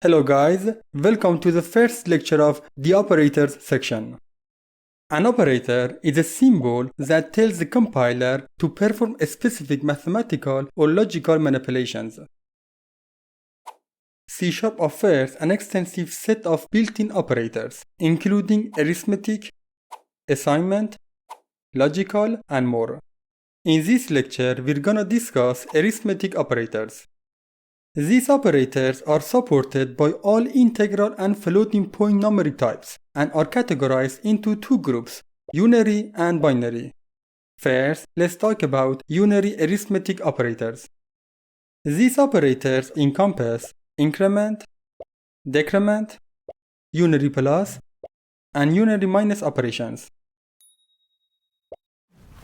Hello guys, welcome to the first lecture of the operators section. An operator is a symbol that tells the compiler to perform a specific mathematical or logical manipulations. C# offers an extensive set of built-in operators, including arithmetic, assignment, logical, and more. In this lecture, we're gonna discuss arithmetic operators. These operators are supported by all integral and floating point numeric types and are categorized into two groups, unary and binary. First, let's talk about unary arithmetic operators. These operators encompass increment, decrement, unary plus, and unary minus operations.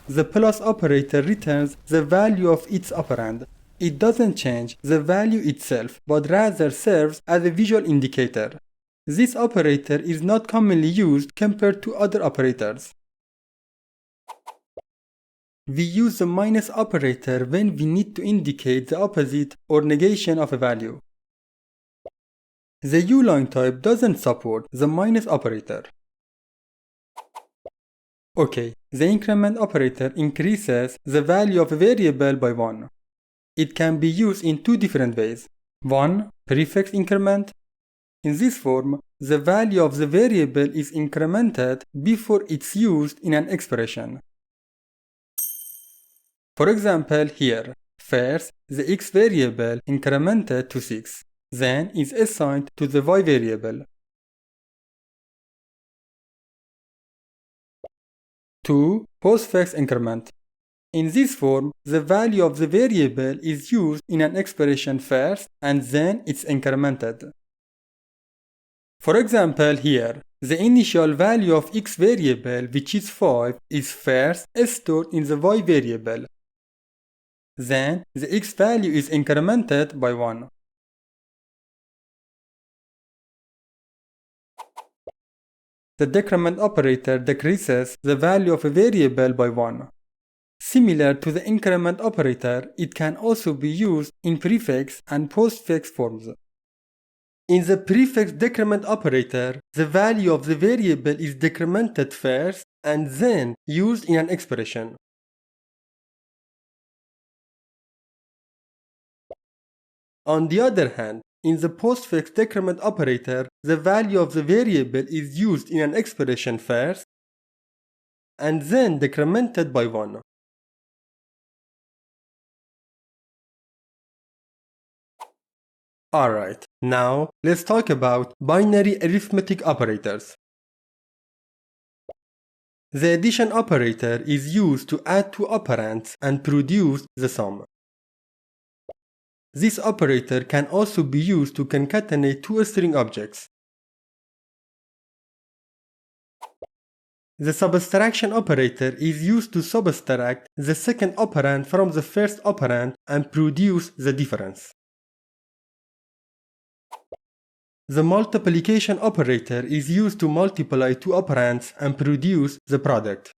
The plus operator returns the value of its operand. It doesn't change the value itself, but rather serves as a visual indicator. This operator is not commonly used compared to other operators. We use the minus operator when we need to indicate the opposite or negation of a value. The uline type doesn't support the minus operator. Okay, the increment operator increases the value of a variable by 1. It can be used in two different ways. 1. Prefix increment. In this form, the value of the variable is incremented before it's used in an expression. For example, here, first, the x variable incremented to 6, then is assigned to the y variable. 2. Postfix increment. In this form, the value of the variable is used in an expression first and then it's incremented. For example, here, the initial value of x variable, which is 5, is first stored in the y variable. Then, the x value is incremented by 1. The decrement operator decreases the value of a variable by 1. Similar to the increment operator, it can also be used in prefix and postfix forms. In the prefix decrement operator, the value of the variable is decremented first and then used in an expression. On the other hand, in the postfix decrement operator, the value of the variable is used in an expression first and then decremented by 1. Alright, now let's talk about binary arithmetic operators. The addition operator is used to add two operands and produce the sum. This operator can also be used to concatenate two string objects. The subtraction operator is used to subtract the second operand from the first operand and produce the difference. The multiplication operator is used to multiply two operands and produce the product.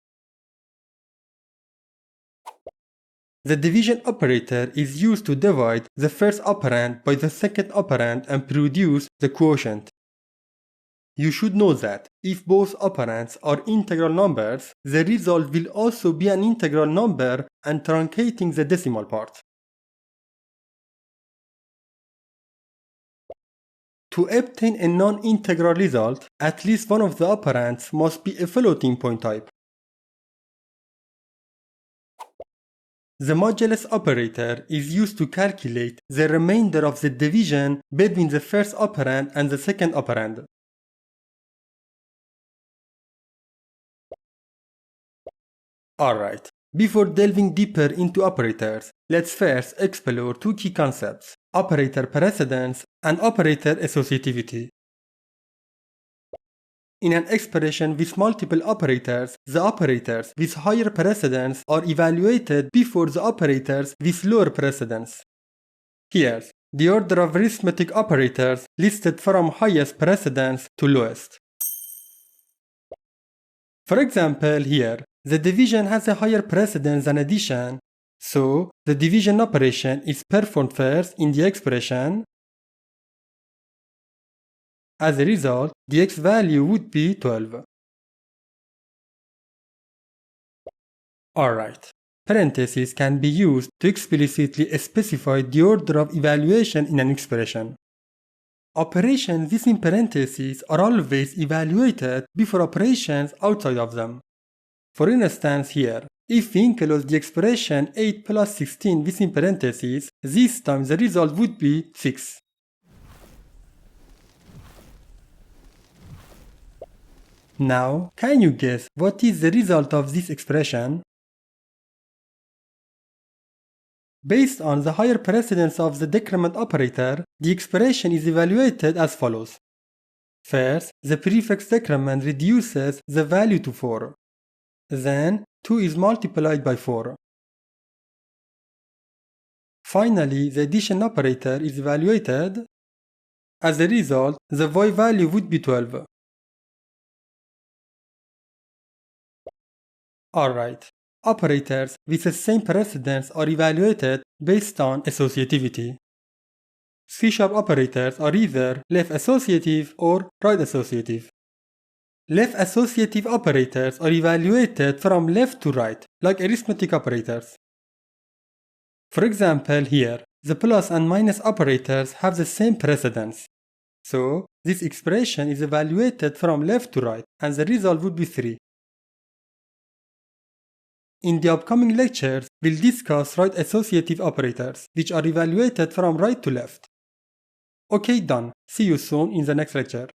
The division operator is used to divide the first operand by the second operand and produce the quotient. You should know that if both operands are integral numbers, the result will also be an integral number and truncating the decimal part. To obtain a non-integral result, at least one of the operands must be a floating point type. The modulus operator is used to calculate the remainder of the division between the first operand and the second operand. Alright, before delving deeper into operators, let's first explore two key concepts: operator precedence and operator associativity. In an expression with multiple operators, the operators with higher precedence are evaluated before the operators with lower precedence. Here's the order of arithmetic operators listed from highest precedence to lowest. For example, here, the division has a higher precedence than addition, so the division operation is performed first in the expression, As a result, the x value would be 12. Alright. Parentheses can be used to explicitly specify the order of evaluation in an expression. Operations within parentheses are always evaluated before operations outside of them. For instance here, if we enclose the expression 8 plus 16 within parentheses, this time the result would be 6. Now, can you guess what is the result of this expression? Based on the higher precedence of the decrement operator, the expression is evaluated as follows. First, the prefix decrement reduces the value to 4. Then, 2 is multiplied by 4. Finally, the addition operator is evaluated. As a result, the y value would be 12. Alright. Operators with the same precedence are evaluated based on associativity. C# operators are either left associative or right associative. Left associative operators are evaluated from left to right, like arithmetic operators. For example, here, the plus and minus operators have the same precedence. So, this expression is evaluated from left to right, and the result would be 3. In the upcoming lectures, we'll discuss right associative operators, which are evaluated from right to left. Okay, done. See you soon in the next lecture.